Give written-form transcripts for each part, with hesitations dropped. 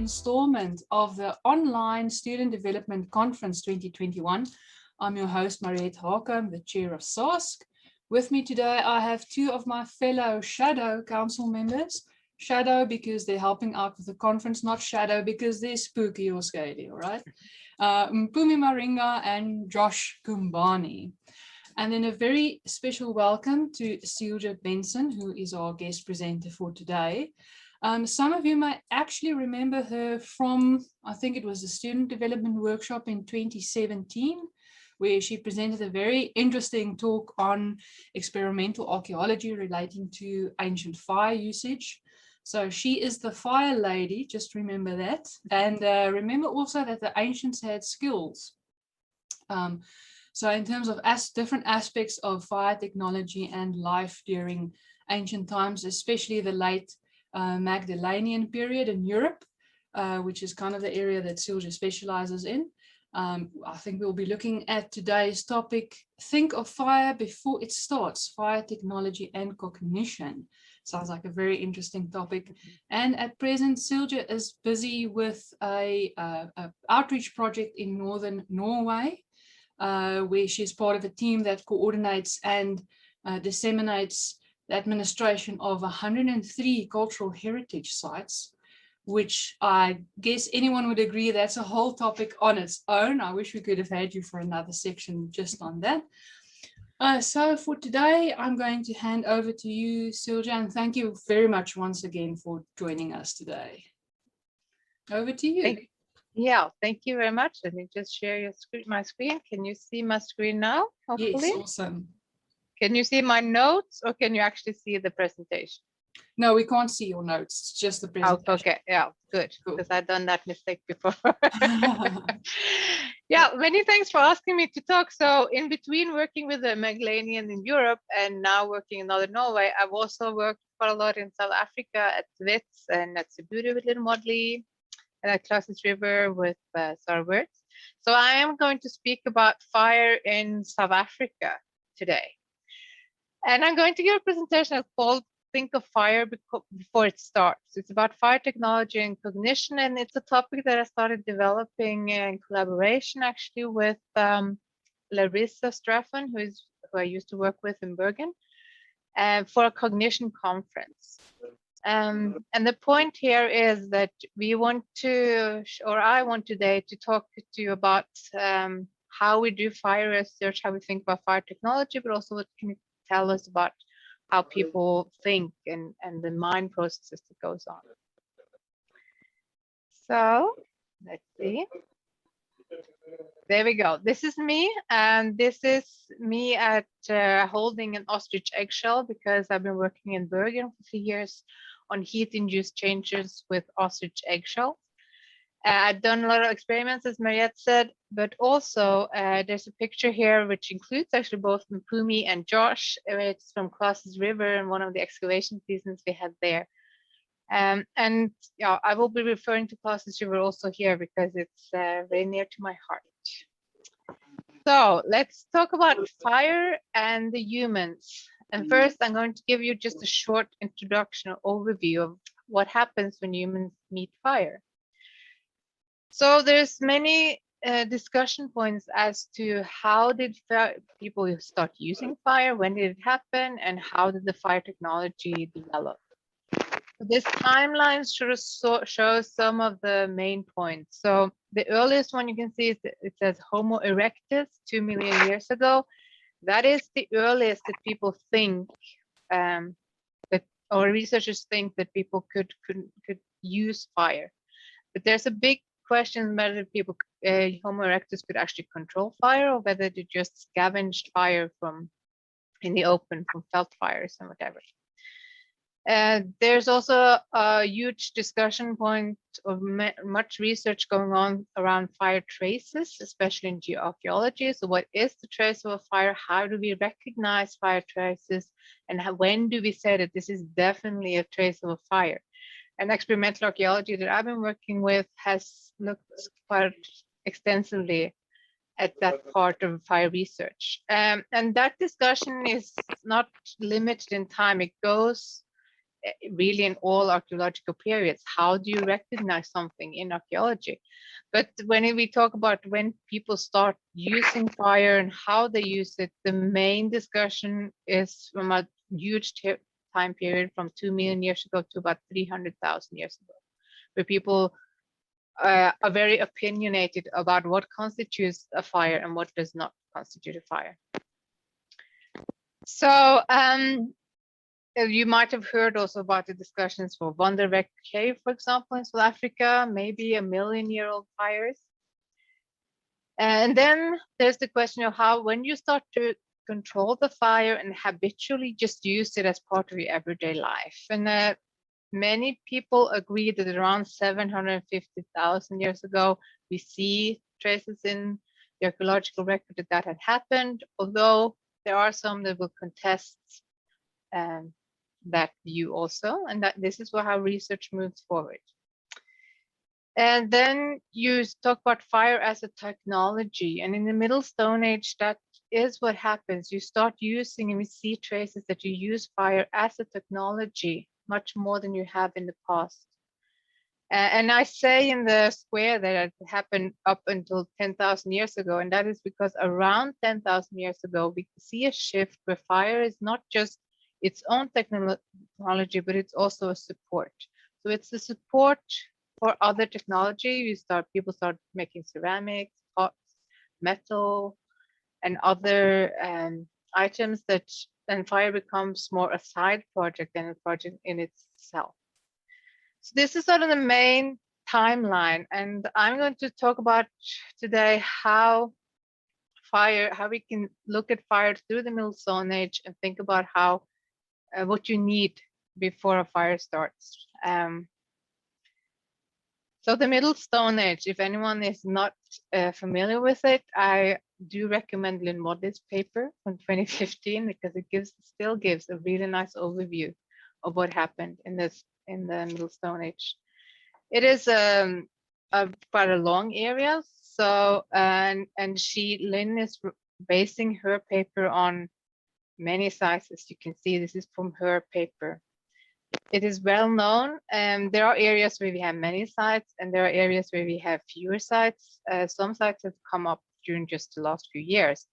installment of the Online Student Development Conference 2021. I'm your host, Mariette Hake, the chair of SASC. With me today, I have two of my fellow Shadow Council members. Shadow because they're helping out with the conference, not Shadow because they're spooky or scaly, all right? Mpumi Maringa and Josh Kumbani. And then a very special welcome to Silja Benson, who is our guest presenter for today. Some of you might actually remember her from, I think it was the Student Development Workshop in 2017, where she presented a very interesting talk on experimental archaeology relating to ancient fire usage. So she is the fire lady, just remember that. And remember also that the ancients had skills. So in terms of different aspects of fire technology and life during ancient times, especially the late Magdalenian period in Europe, which is kind of the area that Silja specializes in. I think we'll be looking at today's topic, think of fire before it starts, fire technology and cognition. Sounds like a very interesting topic. And at present, Silja is busy with a outreach project in northern Norway, where she's part of a team that coordinates and disseminates the administration of 103 cultural heritage sites, which I guess anyone would agree that's a whole topic on its own. I wish we could have had you for another section just on that. So for today, I'm going to hand over to you, Silja, and thank you very much once again for joining us today. Over to you. Yeah, thank you very much. Let me just share my screen. Can you see my screen now? Hopefully. Yes, awesome. Can you see my notes or can you actually see the presentation? No, we can't see your notes. It's just the presentation. Oh, okay, yeah, good, Cool. because I've done that mistake before. Yeah, many thanks for asking me to talk. So in between working with the Magdalenian in Europe and now working in Northern Norway, I've also worked quite a lot in South Africa at Wits and at Seburu with Little Modley, and at Classes River with Sarah Wirtz. So I am going to speak about fire in South Africa today. And I'm going to give a presentation called Think of Fire Before It Starts. It's about fire technology and cognition, and it's a topic that I started developing in collaboration actually with Larissa Straffen, who I used to work with in Bergen, for a cognition conference. And the point here is that we want to, or I want today to talk to you about how we do fire research, how we think about fire technology, but also what can you tell us about how people think and the mind processes that goes on. So let's see. There we go. This is me, and this is me at holding an ostrich eggshell because I've been working in Bergen for 3 years on heat-induced changes with ostrich eggshells. I've done a lot of experiments, as Mariette said, but also there's a picture here which includes actually both Mpumi and Josh. It's from Classes River and one of the excavation seasons we had there. And yeah, I will be referring to Classes River also here because it's very near to my heart. So let's talk about fire and the humans. And first, I'm going to give you just a short introduction or overview of what happens when humans meet fire. So there's many discussion points as to how did people start using fire, when did it happen, and how did the fire technology develop. This timeline shows some of the main points. So the earliest one you can see is it says Homo erectus, 2 million years ago. That is the earliest that people think or researchers think that people could use fire. But there's a big question whether people Homo erectus could actually control fire or whether they just scavenged fire from in the open from felt fires and whatever. There's also a huge discussion point of much research going on around fire traces, especially in geoarchaeology. So what is the trace of a fire? How do we recognize fire traces? And when do we say that this is definitely a trace of a fire? And experimental archaeology that I've been working with has looked quite extensively at that part of fire research. And that discussion is not limited in time. It goes really in all archaeological periods. How do you recognize something in archaeology? But when we talk about when people start using fire and how they use it, the main discussion is from a huge time period from 2 million years ago to about 300,000 years ago, where people are very opinionated about what constitutes a fire and what does not constitute a fire. So you might have heard also about the discussions for Wonderweg Cave, for example, in South Africa, maybe 1 million-year-old fires. And then there's the question of how, when you start to control the fire and habitually just use it as part of your everyday life. And many people agree that around 750,000 years ago, we see traces in the archaeological record that that had happened, although there are some that will contest that view also, and that this is how research moves forward. And then you talk about fire as a technology, and in the Middle Stone Age, that is what happens. You start using, and we see traces that you use fire as a technology much more than you have in the past. And I say in the square that it happened up until 10,000 years ago, and that is because around 10,000 years ago, we see a shift where fire is not just its own technology, but it's also a support. So it's the support for other technology. People start making ceramics, pots, metal, and other items that then fire becomes more a side project than a project in itself. So this is sort of the main timeline, and I'm going to talk about today how we can look at fire through the Middle Stone Age and think about how what you need before a fire starts. So the Middle Stone Age, if anyone is not familiar with it, I do recommend Lynn Wadley's paper from 2015 because it still gives a really nice overview of what happened in the Middle Stone Age. It is quite a long area. So and Lynn is basing her paper on many sites. As you can see, this is from her paper. It is well known. There are areas where we have many sites, and there are areas where we have fewer sites. Some sites have come up during just the last few years.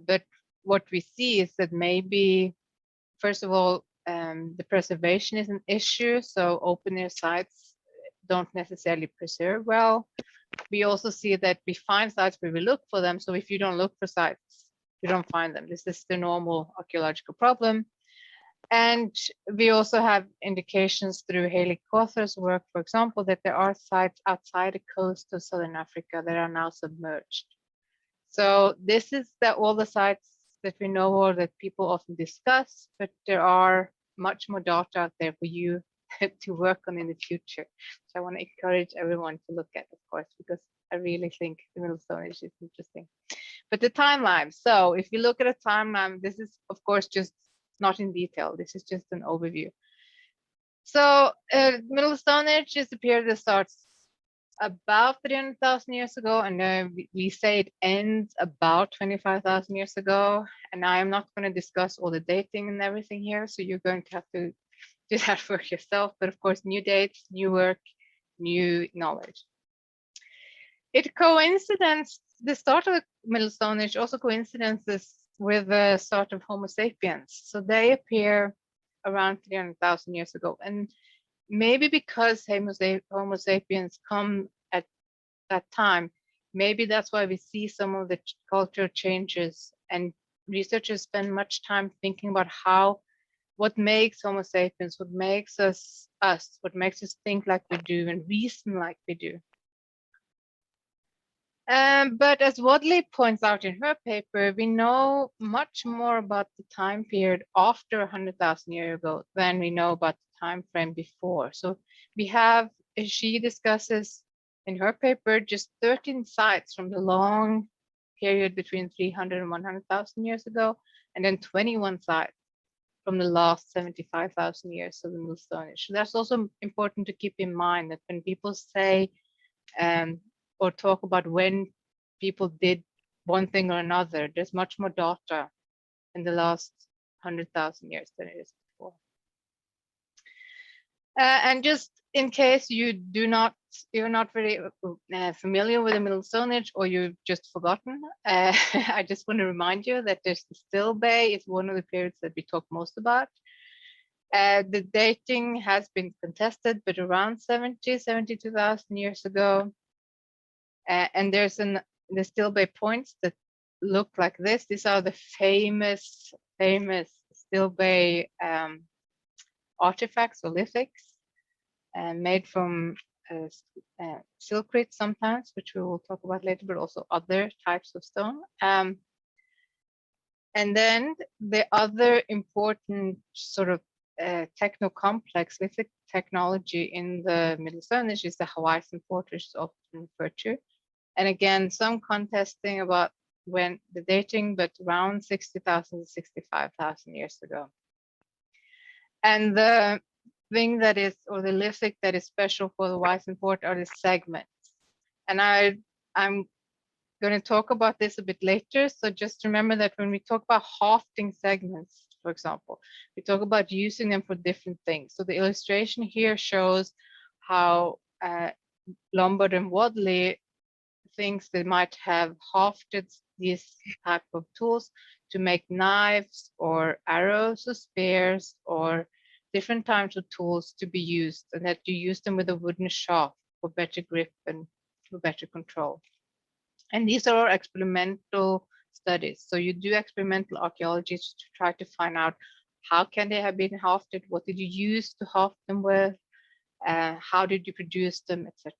But what we see is that maybe, first of all, the preservation is an issue. So open air sites don't necessarily preserve well. We also see that we find sites where we look for them. So if you don't look for sites, you don't find them. This is the normal archaeological problem. And we also have indications through Haley Cawthor's work, for example, that there are sites outside the coast of Southern Africa that are now submerged. So this is all the sites that we know or that people often discuss, but there are much more data out there for you to work on in the future. So I want to encourage everyone to look at, of course, because I really think the Middle Stone Age is interesting. But the timeline. So if you look at a timeline, this is, of course, just not in detail. This is just an overview. So Middle Stone Age is a period that starts about 300,000 years ago, and we say it ends about 25,000 years ago. And I am not going to discuss all the dating and everything here, so you're going to have to do that for yourself. But of course, new dates, new work, new knowledge. It coincides, the start of the Middle Stone Age also coincidences with the start of Homo sapiens. So they appear around 300,000 years ago. And maybe because Homo sapiens come at that time, maybe that's why we see some of the cultural changes, and researchers spend much time thinking about what makes Homo sapiens, what makes us, what makes us think like we do and reason like we do. But as Wadley points out in her paper, we know much more about the time period after 100,000 years ago than we know about the time frame before. So we have, she discusses in her paper, just 13 sites from the long period between 300 and 100,000 years ago, and then 21 sites from the last 75,000 years of the Middle Stone Age. So that's also important to keep in mind, that when people say or talk about when people did one thing or another, there's much more data in the last 100,000 years than it is before. And just in case you're not very familiar with the Middle Stone Age, or you've just forgotten, I just want to remind you that the Still Bay is one of the periods that we talk most about. The dating has been contested, but around 72,000 years ago. And there's the Still Bay points that look like this. These are the famous Still Bay artifacts or lithics, made from silkrete sometimes, which we will talk about later, but also other types of stone. And then the other important sort of techno-complex lithic technology in the Middle Stone Age is the Hawaiian fort, which is often referred to. And again, some contesting about when the dating, but around 60,000 to 65,000 years ago. And the thing that is, or the lithic that is special for the Hawaiian fort are the segments. And I'm going to talk about this a bit later. So just remember that when we talk about hafting segments, for example, we talk about using them for different things. So the illustration here shows how Lombard and Wadley thinks they might have hafted these type of tools to make knives or arrows or spears or different types of tools to be used, and that you use them with a wooden shaft for better grip and for better control. And these are experimental studies. So you do experimental archaeology to try to find out how can they have been hafted, what did you use to haft them with, how did you produce them, etc.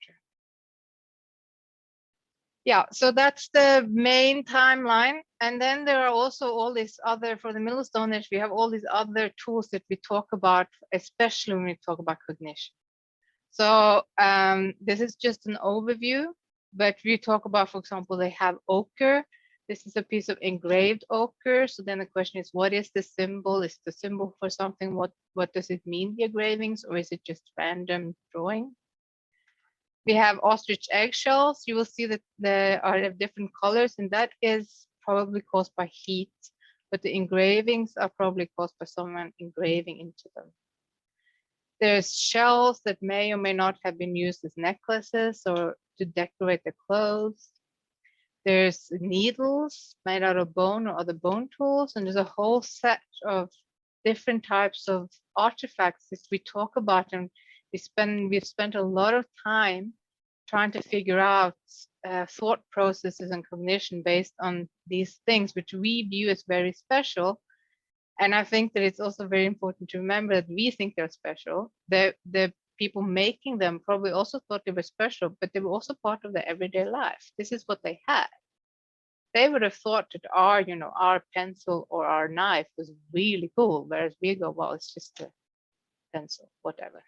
Yeah, so that's the main timeline. And then there are also all these other, for the Middle Stone Age, we have all these other tools that we talk about, especially when we talk about cognition. So this is just an overview, but we talk about, for example, they have ochre. This is a piece of engraved ochre. So then the question is, what is the symbol? Is the symbol for something? What does it mean, the engravings, or is it just random drawing? We have ostrich eggshells. You will see that they are of different colors, and that is probably caused by heat, but the engravings are probably caused by someone engraving into them. There's shells that may or may not have been used as necklaces or to decorate their clothes. There's needles made out of bone or other bone tools, and there's a whole set of different types of artifacts that we talk about, and we've spent a lot of time trying to figure out thought processes and cognition based on these things, which we view as very special. And I think that it's also very important to remember that we think they're special. The people making them probably also thought they were special, but they were also part of their everyday life. This is what they had. They would have thought that our pencil or our knife was really cool, whereas we go, well, it's just a pencil, whatever.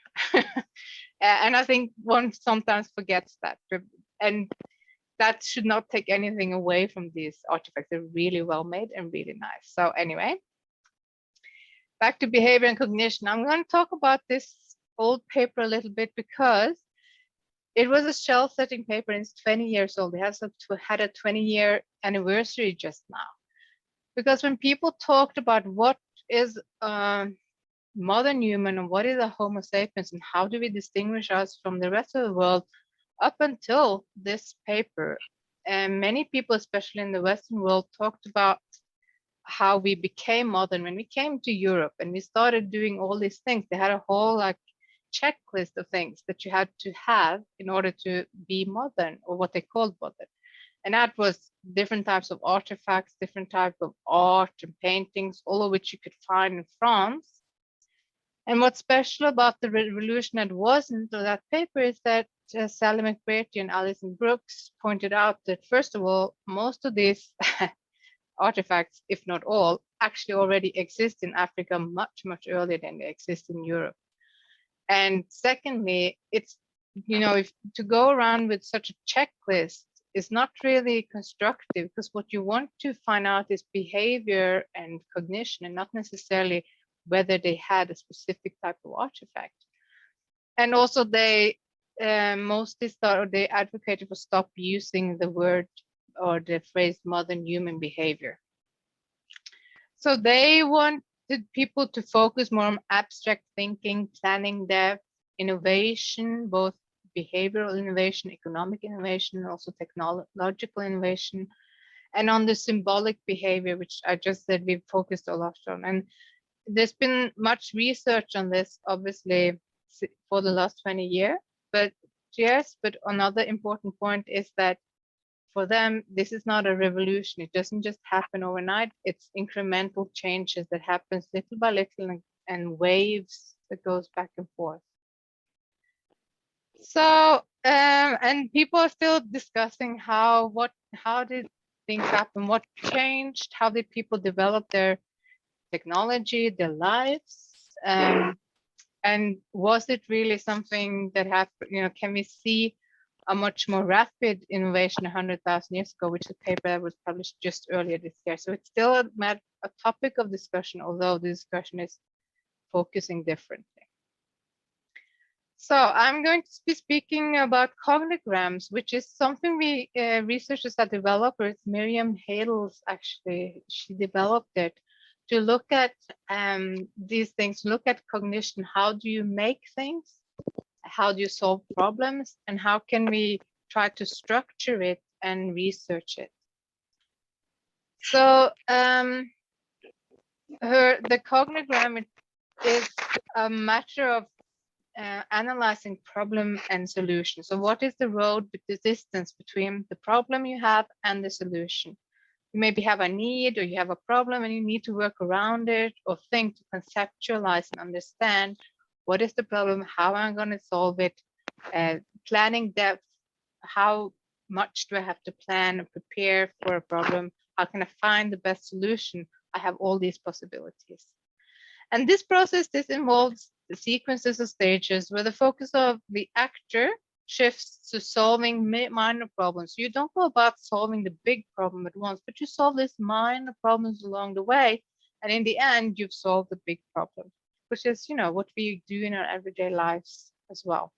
And I think one sometimes forgets that, and that should not take anything away from these artifacts. They're really well made and really nice. So anyway, back to behavior and cognition. I'm going to talk about this old paper a little bit because it was a shelf setting paper and it's 20 years old. It has had a 20-year anniversary just now. Because when people talked about what is modern human and what is a Homo sapiens and how do we distinguish us from the rest of the world, up until this paper, and many people, especially in the Western world, talked about how we became modern when we came to Europe and we started doing all these things. They had a whole checklist of things that you had to have in order to be modern, or what they called modern. And that was different types of artifacts, different types of art and paintings, all of which you could find in France. And what's special about the revolution that wasn't of that paper is that Sally McBrearty and Alison Brooks pointed out that, first of all, most of these artifacts, if not all, actually already exist in Africa much, much earlier than they exist in Europe. And secondly, it's, if to go around with such a checklist is not really constructive, because what you want to find out is behavior and cognition, and not necessarily whether they had a specific type of artifact. And also they they advocated for stop using the word or the phrase modern human behavior. So they wanted people to focus more on abstract thinking, planning depth, innovation, both behavioral innovation, economic innovation, and also technological innovation, and on the symbolic behavior, which I just said we've focused a lot on. And there's been much research on this, obviously, for the last 20 years. But yes, but another important point is that for them, this is not a revolution. It doesn't just happen overnight. It's incremental changes that happens little by little and waves that goes back and forth. So, and people are still discussing how did things happen? What changed? How did people develop their technology, their lives? And was it really something that happened? You know, can we see a much more rapid innovation 100,000 years ago, which is a paper that was published just earlier this year. So it's still a topic of discussion, although the discussion is focusing differently. So I'm going to be speaking about cognograms, which is something we researchers that developed. It's Miriam Hadels, actually, she developed it to look at these things, look at cognition. How do you make things? How do you solve problems? And how can we try to structure it and research it? So the cognogram is a matter of analyzing problem and solution. So what is the road, the distance between the problem you have and the solution? You maybe have a need or you have a problem and you need to work around it or think to conceptualize and understand what is the problem, how am I going to solve it, planning depth, how much do I have to plan and prepare for a problem, how can I find the best solution? I have all these possibilities. And this process, this involves the sequences of stages where the focus of the actor shifts to solving minor problems. You don't go about solving the big problem at once, but you solve these minor problems along the way. And in the end, you've solved the big problem, which is, you know, what we do in our everyday lives as well.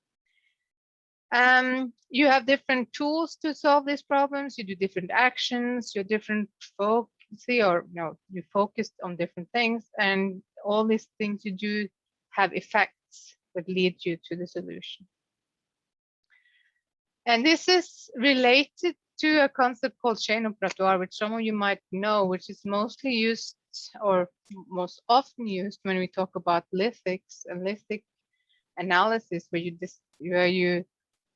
You have different tools to solve these problems. You do different actions, you're different focus, or you focused on different things, and all these things you do have effects that lead you to the solution. And this is related to a concept called chain operatoire, which some of you might know, which is mostly used or most often used when we talk about lithics and lithic analysis, where you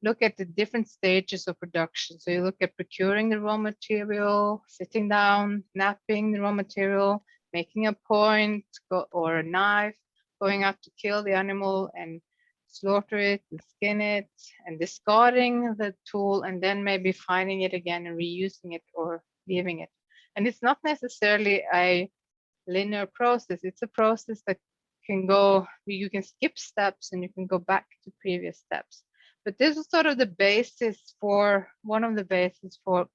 look at the different stages of production. So you look at procuring the raw material, sitting down, knapping the raw material, making a point or a knife, going out to kill the animal and slaughter it and skin it and discarding the tool and then maybe finding it again and reusing it or leaving it. And it's not necessarily a linear process. It's a process that can go, you can skip steps and you can go back to previous steps. But this is sort of the basis for, one of the bases for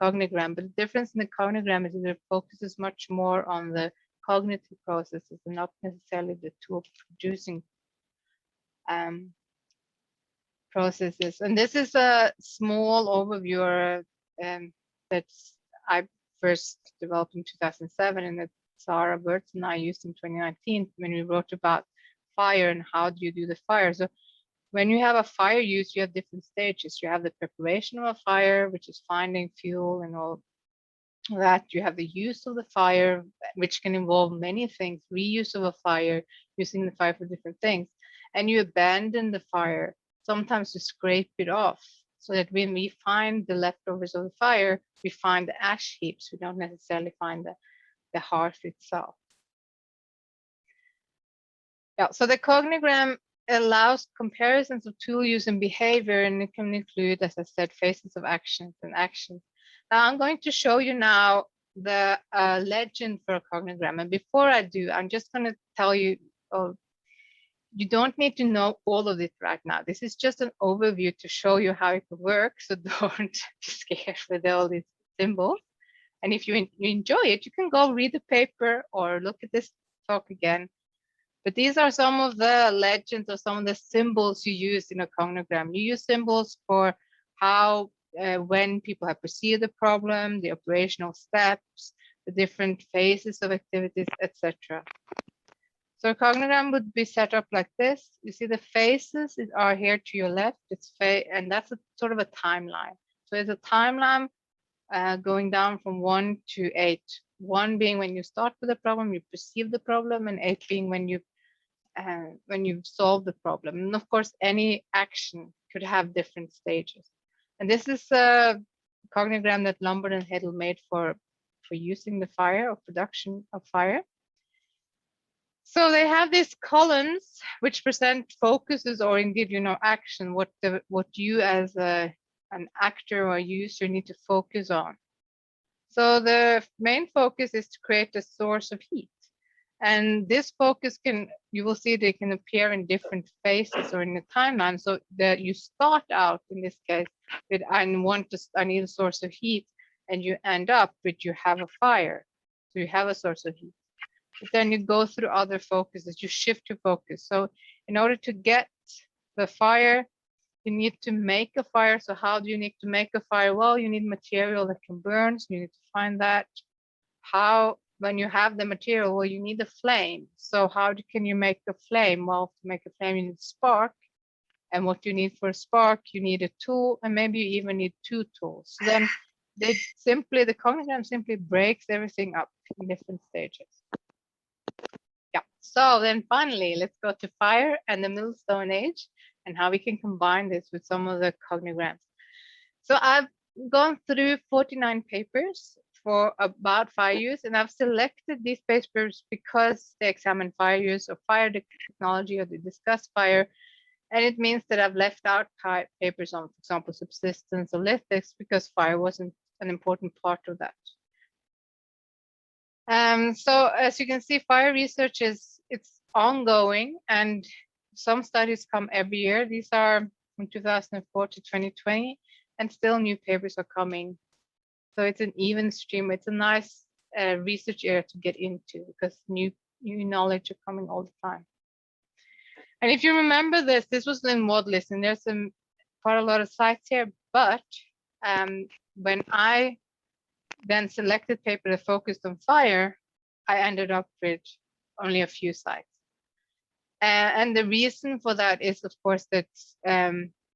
cognogram. But the difference in the cognogram is that it focuses much more on the cognitive processes and not necessarily the tool producing processes. And this is a small overview that I first developed in 2007 and that Sarah Wirtz and I used in 2019 when we wrote about fire and how do you do the fire. So when you have a fire use, you have different stages. You have the preparation of a fire, which is finding fuel and all that. You have the use of the fire, which can involve many things, reuse of a fire, using the fire for different things. And you abandon the fire, sometimes to scrape it off, so that when we find the leftovers of the fire, we find the ash heaps. We don't necessarily find the hearth itself. Yeah, so the cognogram allows comparisons of tool use and behavior, and it can include, as I said, phases of actions and actions. Now I'm going to show you now the legend for a cognogram. And before I do, I'm just going to tell you, you don't need to know all of it right now. This is just an overview to show you how it works. So don't be scared with all these symbols. And if you enjoy it, you can go read the paper or look at this talk again. But these are some of the legends or some of the symbols you use in a cognogram. You use symbols for how, when people have perceived the problem, the operational steps, the different phases of activities, etc. So a cognogram would be set up like this. You see the faces are here to your left. And that's sort of a timeline. So it's a timeline going down from 1 to 8. 1 being when you start with the problem, you perceive the problem, and 8 being when you've solved the problem. And of course, any action could have different stages. And this is a cognogram that Lombard and Hedel made for using the fire or production of fire. So they have these columns which present focuses or indeed, action, what you as an actor or user need to focus on. So the main focus is to create a source of heat. And this focus you will see they can appear in different phases or in the timeline. So that you start out in this case with I need a source of heat, and you end up with you have a fire. So you have a source of heat. But then you go through other focuses, you shift your focus. So in order to get the fire, you need to make a fire. So how do you need to make a fire? Well, you need material that can burn. So you need to find that. When you have the material, well, you need a flame. So how can you make a flame? Well, to make a flame, you need a spark. And what you need for a spark, you need a tool, and maybe you even need 2 tools. So then the cognogram simply breaks everything up in different stages. Yeah, so then finally, let's go to fire and the Middle Stone Age and how we can combine this with some of the cognograms. So I've gone through 49 papers for about fire use, and I've selected these papers because they examine fire use or fire technology, or they discuss fire. And it means that I've left out papers on, for example, subsistence or lithics, because fire wasn't an important part of that. So as you can see, fire research it's ongoing, and some studies come every year. These are from 2004 to 2020, and still new papers are coming. So it's an even stream. It's a nice research area to get into, because new knowledge are coming all the time. And if you remember this was in Modlist, and there's quite a lot of sites here. But when I then selected paper that focused on fire, I ended up with only a few sites. And the reason for that is, of course, that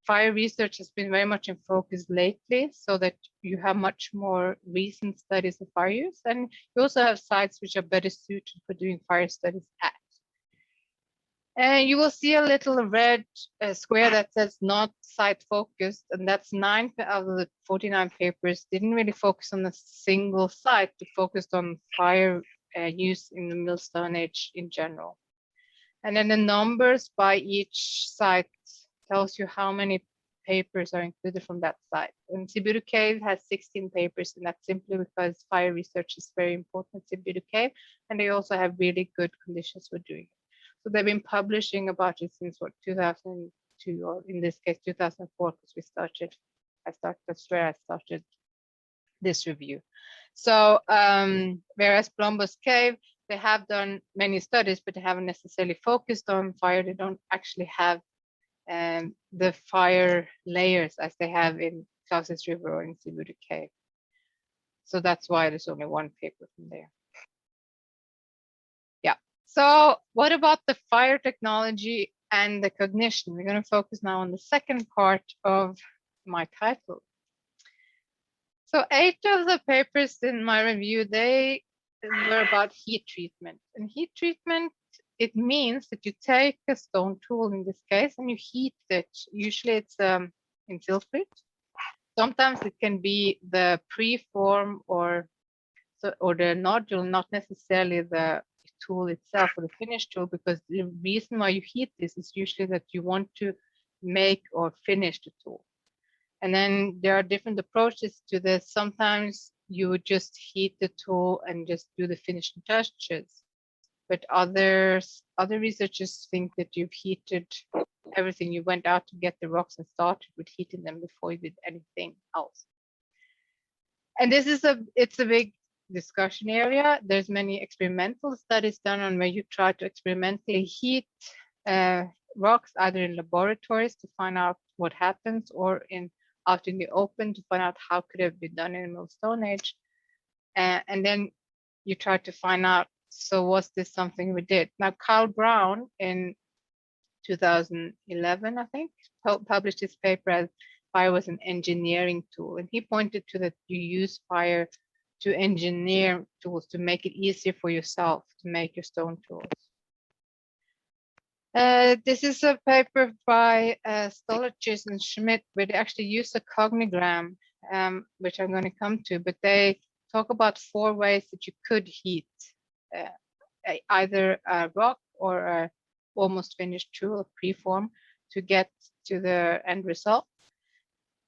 fire research has been very much in focus lately, so that you have much more recent studies of fire use, and you also have sites which are better suited for doing fire studies at. And you will see a little red square that says not site focused, and that's 9 out of the 49 papers didn't really focus on a single site, but focused on fire use in the Middle Stone Age in general. And then the numbers by each site tells you how many papers are included from that site. And Sibiru Cave has 16 papers, and that's simply because fire research is very important at Sibiru Cave, and they also have really good conditions for doing it. So they've been publishing about it since 2002, or in this case 2004, because that's where I started this review. So whereas Blombos Cave, they have done many studies, but they haven't necessarily focused on fire. They don't actually have the fire layers as they have in Clausens River or in Sibiru Cave. So that's why there's only 1 paper from there. Yeah. So what about the fire technology and the cognition? We're going to focus now on the second part of my title. So 8 of the papers in my review, they were about heat treatment. And heat treatment, it means that you take a stone tool in this case and you heat it. Usually it's in silfrite. Sometimes it can be the preform or the nodule, not necessarily the tool itself or the finished tool, because the reason why you heat this is usually that you want to make or finish the tool. And then there are different approaches to this. Sometimes you would just heat the tool and just do the finishing touches. But other researchers think that you've heated everything. You went out to get the rocks and started with heating them before you did anything else. And it's a big discussion area. There's many experimental studies done on where you try to experimentally heat rocks, either in laboratories to find out what happens, or out in the open to find out how could it be done in the Middle Stone Age. And then you try to find out So was this something we did? Now, Carl Brown in 2011, I think, published his paper as fire was an engineering tool. And he pointed to that you use fire to engineer tools to make it easier for yourself to make your stone tools. This is a paper by Stolachis and Schmidt, where they actually use a cognigram, which I'm going to come to, but they talk about 4 ways that you could heat either a rock or a almost finished tool, preform, to get to the end result.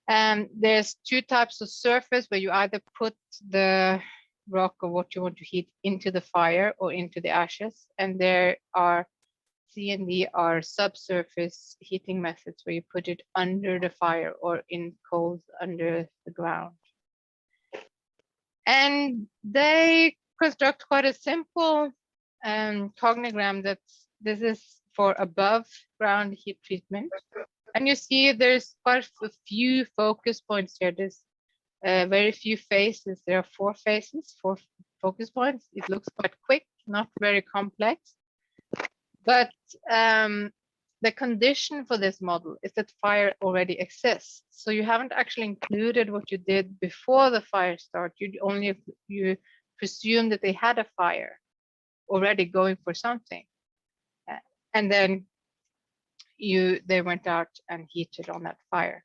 And there's 2 types of surface where you either put the rock or what you want to heat into the fire or into the ashes. And there are C and D are subsurface heating methods where you put it under the fire or in coals under the ground. And they construct quite a simple cognigram that this is for above ground heat treatment. And you see there's quite a few focus points here. There's very few phases. There are 4 phases, 4 focus points. It looks quite quick, not very complex. But the condition for this model is that fire already exists. So you haven't actually included what you did before the fire start. You presume that they had a fire already going for something. And then they went out and heated on that fire.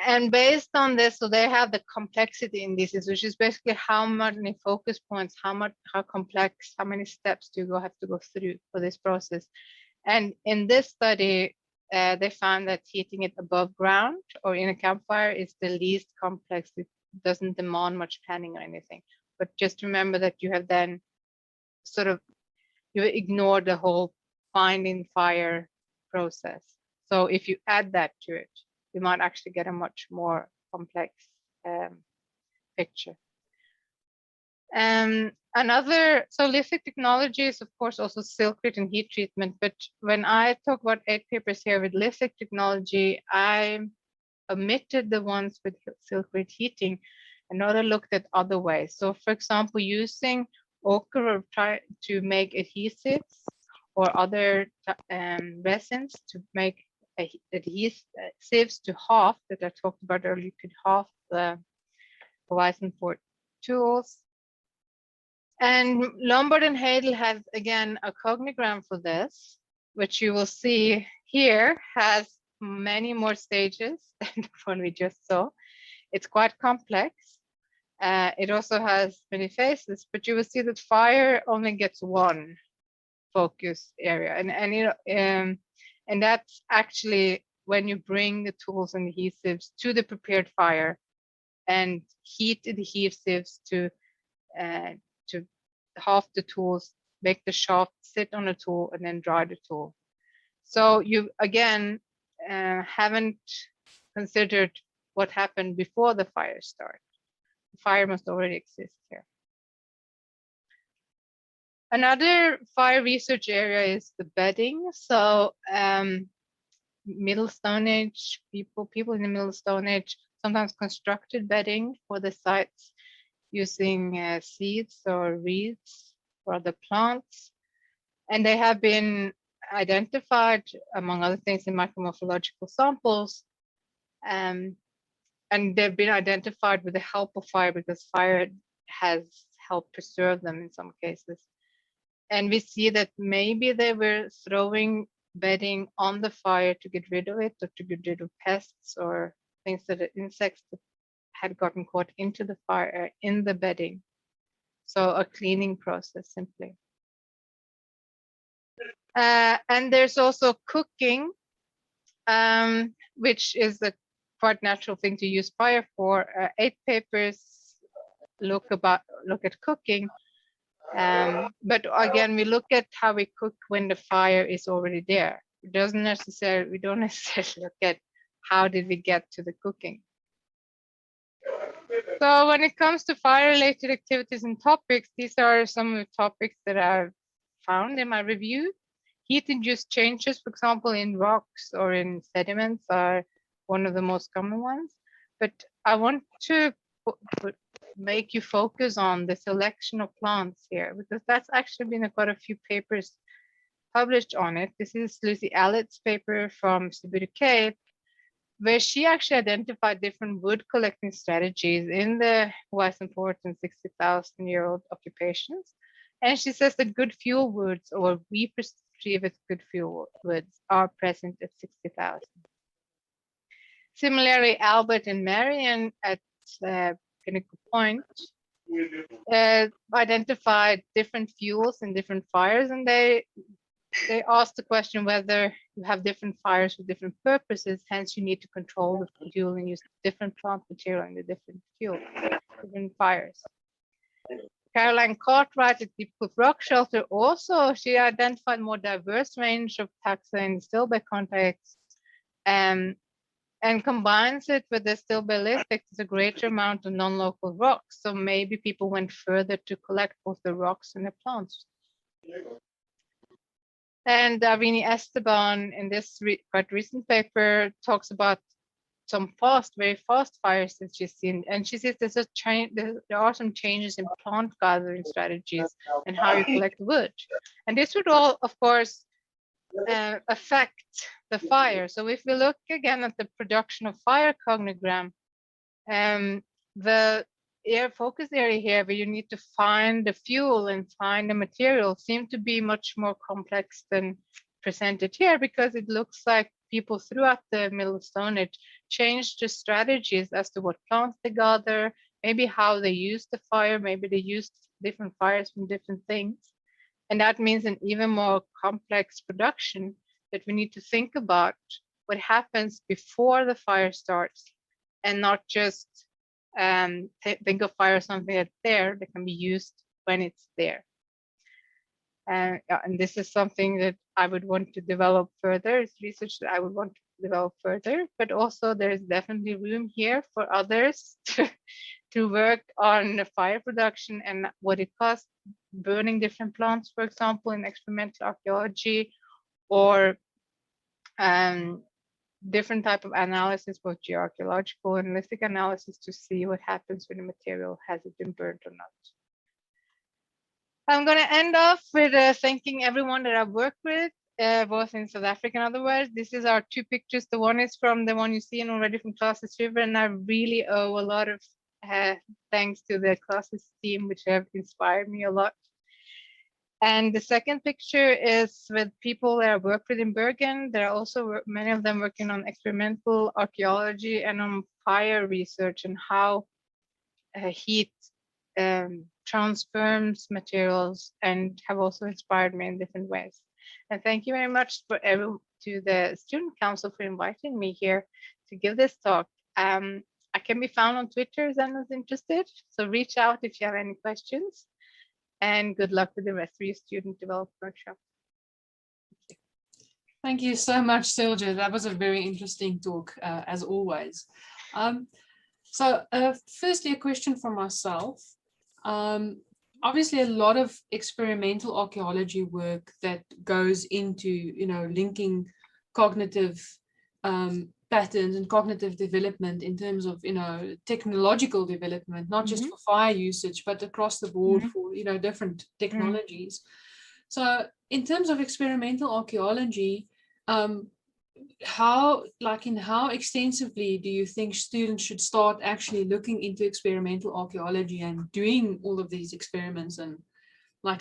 And based on this, so they have the complexity indices, which is basically how many focus points, how complex, how many steps do you have to go through for this process. And in this study, they found that heating it above ground or in a campfire is the least complex. It doesn't demand much planning or anything. But just remember that you have then you ignore the whole finding fire process. So if you add that to it, you might actually get a much more complex picture. So lithic technology is of course also silkrit and heat treatment, but when I talk about 8 papers here with lithic technology, I omitted the ones with silkrit heating and rather looked at other ways. So for example, using ochre or try to make adhesives or other resins to make adhesives to half that I talked about earlier. You could half the horizon for tools. And Lombard and Hadel have again a cognigram for this, which you will see here has many more stages than the one we just saw. It's quite complex. It also has many phases, but you will see that fire only gets 1 focus area, and that's actually when you bring the tools and adhesives to the prepared fire and heat adhesives to half the tools, make the shaft sit on a tool, and then dry the tool. So you again haven't considered what happened before the fire starts. The fire must already exist here. Another fire research area is the bedding. So Middle Stone Age people in the Middle Stone Age sometimes constructed bedding for the sites using seeds or reeds or other plants. And they have been identified, among other things, in micromorphological samples. And they've been identified with the help of fire because fire has helped preserve them in some cases. And we see that maybe they were throwing bedding on the fire to get rid of it or to get rid of pests or things that insects that had gotten caught into the fire in the bedding. So a cleaning process simply. And there's also cooking, which is a quite natural thing to use fire for. 8 papers look at cooking. But again, we look at how we cook when the fire is already there. We don't necessarily look at how did we get to the cooking. So when it comes to fire-related activities and topics, these are some of the topics that I've found in my review. Heat-induced changes, for example, in rocks or in sediments are one of the most common ones. But I want to make you focus on the selection of plants here, because that's actually been quite a few papers published on it. This is Lucy Allett's paper from Sibiru Cape, where she actually identified different wood collecting strategies in the Western Port and 60,000-year-old occupations. And she says that good fuel woods, or we perceive as good fuel woods, are present at 60,000. Similarly, Albert and Marion at Pinnacle Point identified different fuels and different fires, and they asked the question whether you have different fires for different purposes, hence you need to control the fuel and use different plant material in the different fuel, different fires. Caroline Cartwright at Deep Cliff Rock Shelter also, she identified more diverse range of taxa in the stillbed context, and combines it with the stillbed list. There's a greater amount of non-local rocks, so maybe people went further to collect both the rocks and the plants. And Davini Esteban in this quite recent paper talks about some very fast fires that she's seen, and she says there's a change. There are some changes in plant gathering strategies and how you collect wood, and this would all, of course, affect the fire. So if we look again at the production of fire cognogram, the focus area here where you need to find the fuel and find the material seem to be much more complex than presented here, because it looks like people throughout the Middle Stone Age changed the strategies as to what plants they gather, maybe how they use the fire, maybe they used different fires from different things. And that means an even more complex production, that we need to think about what happens before the fire starts, and not just think of fire as something that's there that can be used when it's there. And this is something that I would want to develop further. It's research that I would want to develop further, but also there's definitely room here for others to work on the fire production and what it costs, burning different plants, for example, in experimental archaeology, or different type of analysis, both geoarchaeological and lithic analysis, to see what happens when the material has it been burnt or not. I'm going to end off with thanking everyone that I've worked with, both in South Africa and otherwise. This is our two pictures. The one is from the one you see already from Classes River, and I really owe a lot of thanks to the Classes team, which have inspired me a lot. And the second picture is with people that I work with in Bergen. There are also many of them working on experimental archaeology and on fire research and how heat transforms materials, and have also inspired me in different ways. And thank you very much to the Student Council for inviting me here to give this talk. I can be found on Twitter if anyone's interested, so reach out if you have any questions. And good luck with the rest of your student development workshop. Thank you so much, Silja. That was a very interesting talk, as always. So firstly, a question for myself. Obviously, a lot of experimental archaeology work that goes into, linking cognitive patterns and cognitive development in terms of, technological development, not just for fire usage, but across the board for, different technologies. So in terms of experimental archaeology, how extensively do you think students should start actually looking into experimental archaeology and doing all of these experiments and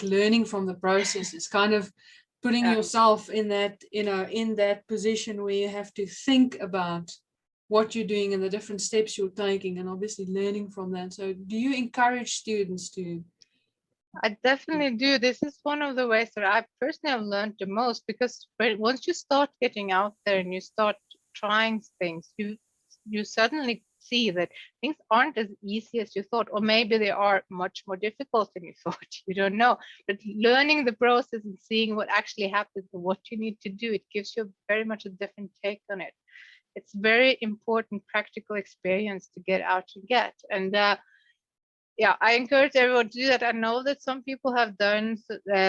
learning from the processes, kind of putting yourself in that, in that position where you have to think about what you're doing and the different steps you're taking, and obviously learning from that. So do you encourage students to? I definitely do. This is one of the ways that I personally have learned the most, because once you start getting out there and you start trying things, you suddenly see that things aren't as easy as you thought, or maybe they are much more difficult than you thought. You don't know, but learning the process and seeing what actually happens and what you need to do, it gives you very much a different take on it. It's very important practical experience to get out and get. And yeah, I encourage everyone to do that. I know that some people have done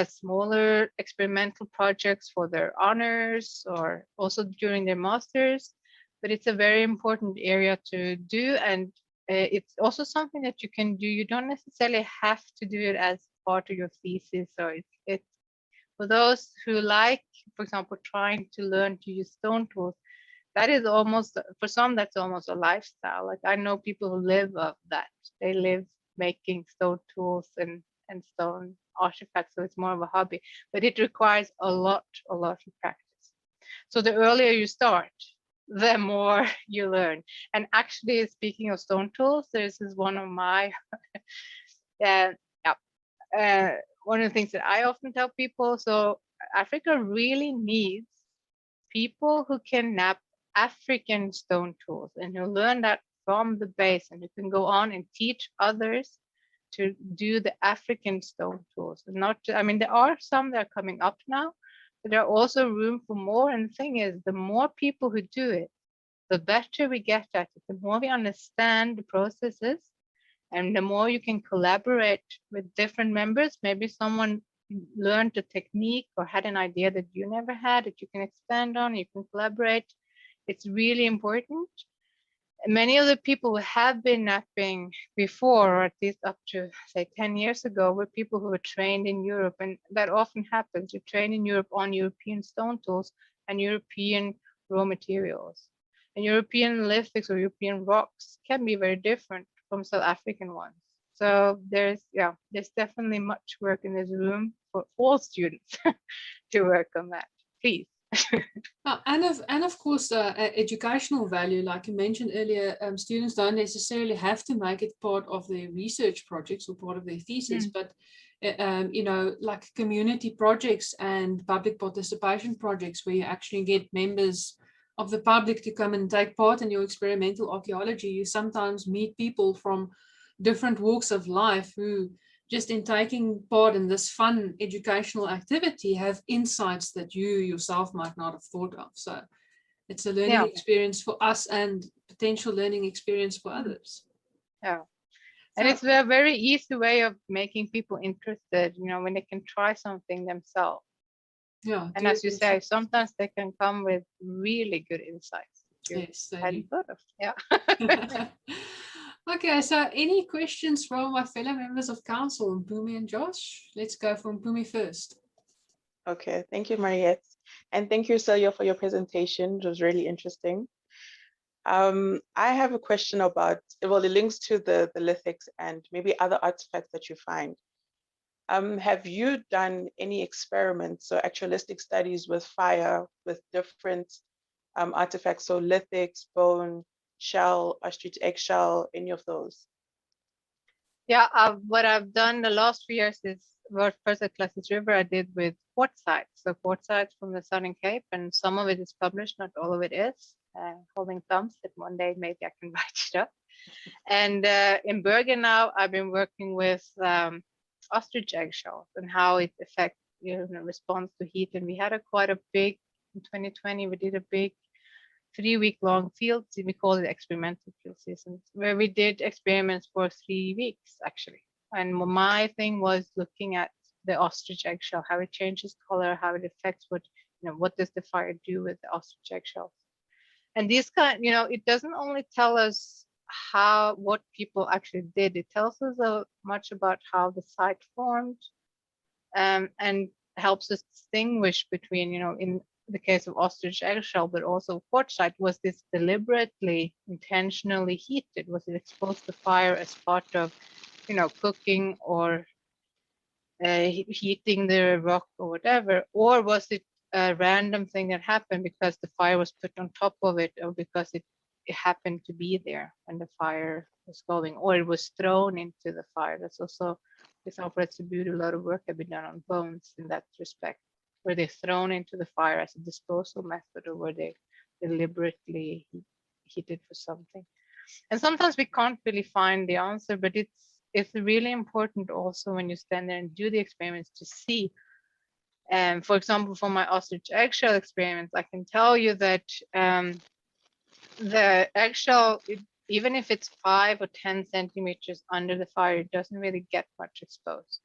smaller experimental projects for their honors or also during their masters, but it's a very important area to do. And it's also something that you can do. You don't necessarily have to do it as part of your thesis, or it's for those who like, for example, trying to learn to use stone tools. That is almost, for some, that's almost a lifestyle. Like I know people who live of that. They live making stone tools and stone artifacts, so it's more of a hobby. But it requires a lot of practice. So the earlier you start, the more you learn. And actually, speaking of stone tools, this is one of my uh, one of the things that I often tell people. So Africa really needs people who can nap African stone tools and who learn that from the base, and who can go on and teach others to do the African stone tools. And not, I mean, there are some that are coming up now, but there are also room for more. And the thing is, the more people who do it, the better we get at it, the more we understand the processes, and the more you can collaborate with different members. Maybe someone learned a technique or had an idea that you never had that you can expand on, you can collaborate. It's really important. Many of the people who have been napping before, or at least up to say 10 years ago, were people who were trained in Europe. And that often happens. You train in Europe on European stone tools and European raw materials. And European lithics or European rocks can be very different from South African ones. So there's definitely much work in this room for all students to work on that. Please. And of course, educational value, like you mentioned earlier, students don't necessarily have to make it part of their research projects or part of their thesis, but you know, like community projects and public participation projects where you actually get members of the public to come and take part in your experimental archaeology. You sometimes meet people from different walks of life who, just in taking part in this fun educational activity, have insights that you yourself might not have thought of. So it's a learning experience for us and potential learning experience for others. Yeah. And it's a very easy way of making people interested, you know, when they can try something themselves. Yeah. And as you say, sometimes they can come with really good insights. Yes, I hadn't thought of. Yeah. Okay, so any questions from my fellow members of council, Mpumi and Josh? Let's go from Mpumi first. Okay, thank you, Mariette. And thank you, Celia, for your presentation. It was really interesting. I have a question about, well, it links to the lithics and maybe other artifacts that you find. Have you done any experiments or actualistic studies with fire, with different artifacts, so lithics, bone, shell, ostrich eggshell, any of those? Yeah, what I've done the last few years is, well, first at Classes River, I did with quartzite. So quartzite from the Southern Cape, and some of it is published, not all of it is. Holding thumbs that one day maybe I can write it up. And in Bergen now, I've been working with ostrich eggshells and how it affects, you know, response to heat. And we had quite a big, in 2020, we did a big 3-week-long field, we call it experimental field seasons, where we did experiments for 3 weeks actually. And my thing was looking at the ostrich eggshell, how it changes color, how it affects what, you know, what does the fire do with the ostrich eggshells. And these kind, you know, it doesn't only tell us what people actually did, it tells us much about how the site formed, and helps us distinguish between, you know, in the case of ostrich eggshell, but also quartzite, was this deliberately, intentionally heated? Was it exposed to fire as part of, you know, cooking or heating the rock or whatever? Or was it a random thing that happened because the fire was put on top of it, or because it happened to be there when the fire was going, or it was thrown into the fire? That's also, for example, it's a lot of work have been done on bones in that respect. Were they thrown into the fire as a disposal method, or were they deliberately heated for something? And sometimes we can't really find the answer, but it's really important also when you stand there and do the experiments to see. And for example, for my ostrich eggshell experiments, I can tell you that the eggshell, even if it's 5 or 10 centimeters under the fire, it doesn't really get much exposed.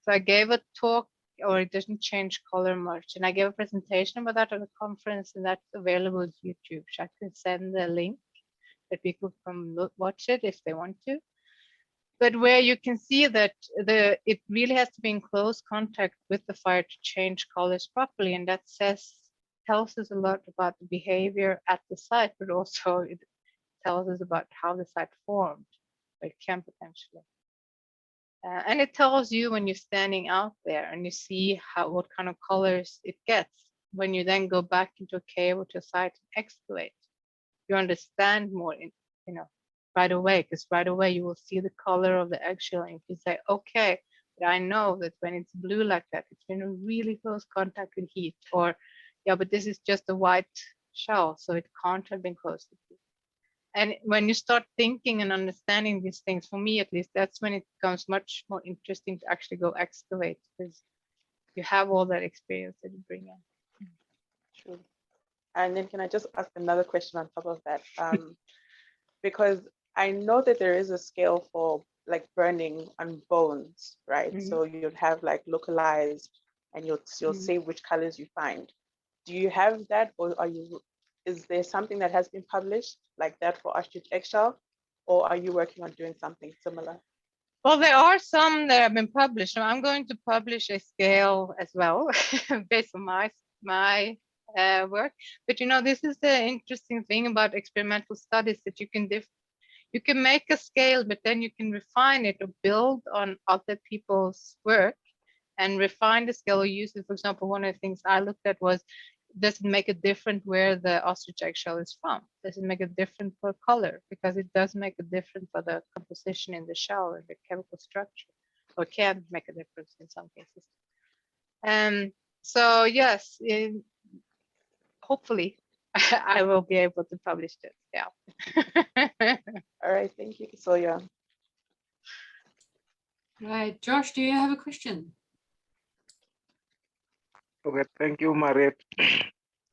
So I gave a talk, or it doesn't change color much. And I gave a presentation about that at a conference, and that's available on YouTube. So I can send the link. that people can watch it if they want to. But where you can see that it really has to be in close contact with the fire to change colors properly, and that tells us a lot about the behavior at the site, but also it tells us about how the site formed, or it can potentially. And it tells you when you're standing out there and you see what kind of colors it gets. When you then go back into a cave or to a site and excavate, you understand more, right away, because right away you will see the color of the eggshell and you can say, okay, but I know that when it's blue like that, it's been in really close contact with heat, or yeah, but this is just a white shell, so it can't have been close to heat. And when you start thinking and understanding these things, for me at least, that's when it becomes much more interesting to actually go excavate, because you have all that experience that you bring in. True. And then can I just ask another question on top of that? Because I know that there is a scale for like burning on bones, right? Mm-hmm. So you'd have like localized, and you'll say which colors you find. Do you have that, or is there something that has been published like that for ostrich eggshell, or are you working on doing something similar? Well, there are some that have been published. So I'm going to publish a scale as well based on my work. But this is the interesting thing about experimental studies, that you can make a scale, but then you can refine it or build on other people's work and refine the scale or use it. For example, one of the things I looked at was, does it make a difference where the ostrich eggshell is from? Does it make a difference for color? Because it does make a difference for the composition in the shell and the chemical structure, or can make a difference in some cases. So yes, hopefully I will be able to publish this. Yeah. All right, thank you, Soya. Right, Josh, do you have a question? Okay, thank you, Mariette.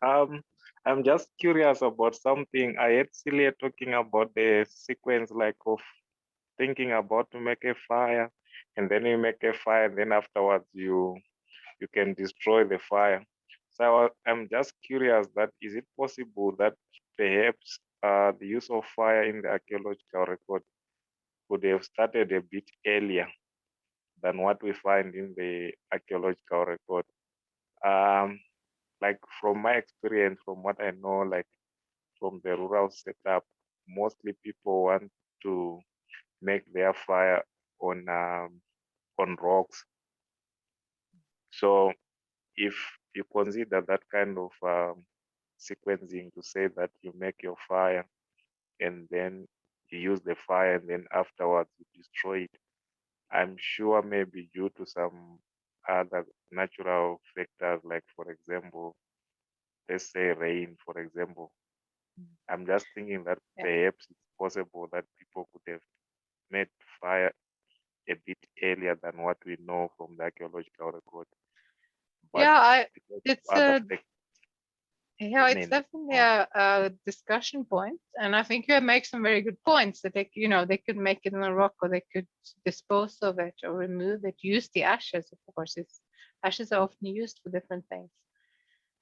I'm just curious about something. I heard Celia talking about the sequence, like of thinking about to make a fire, and then you make a fire, and then afterwards you can destroy the fire. So I'm just curious that is it possible that perhaps the use of fire in the archaeological record could have started a bit earlier than what we find in the archaeological record? Like from my experience, from what I know, like from the rural setup, mostly people want to make their fire on rocks. So if you consider that kind of sequencing to say that you make your fire and then you use the fire and then afterwards you destroy it, I'm sure maybe due to some other natural factors, like for example, let's say rain, for example. I'm just thinking that perhaps it's possible that people could have made fire a bit earlier than what we know from the archaeological record. But yeah, it's it's definitely a discussion point, and I think you make some very good points that they could make it in a rock, or they could dispose of it or remove it, use the ashes. Of course, ashes are often used for different things.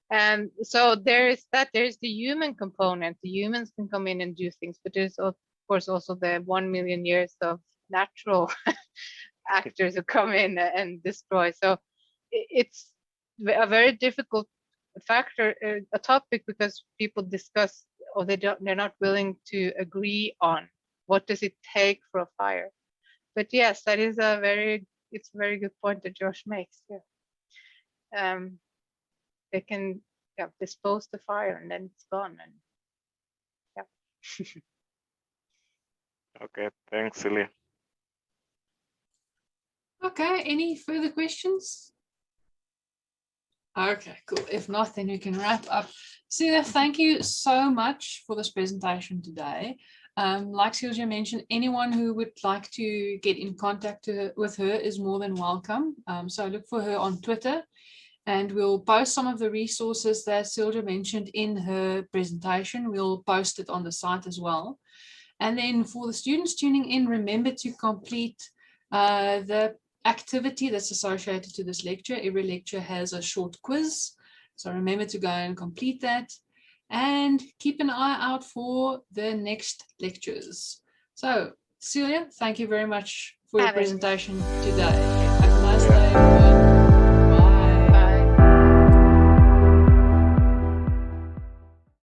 And so there's the human component. The humans can come in and do things, but there's of course also the 1 million years of natural actors who come in and destroy. So it's a very difficult factor, a topic, because people discuss, or they're not willing to agree on what does it take for a fire. But yes, that is it's a very good point that Josh makes. Yeah. They can dispose the fire and then it's gone. And yeah. Okay, thanks, Celia. Okay, any further questions? Okay, cool. If not, then we can wrap up. Celia, thank you so much for this presentation today. Like Celia mentioned, anyone who would like to get in contact with her is more than welcome. So look for her on Twitter. And we'll post some of the resources that Silja mentioned in her presentation. We'll post it on the site as well. And then for the students tuning in, remember to complete the activity that's associated to this lecture. Every lecture has a short quiz. So remember to go and complete that. and keep an eye out for the next lectures. So, Celia, thank you very much for your Having me. presentation today.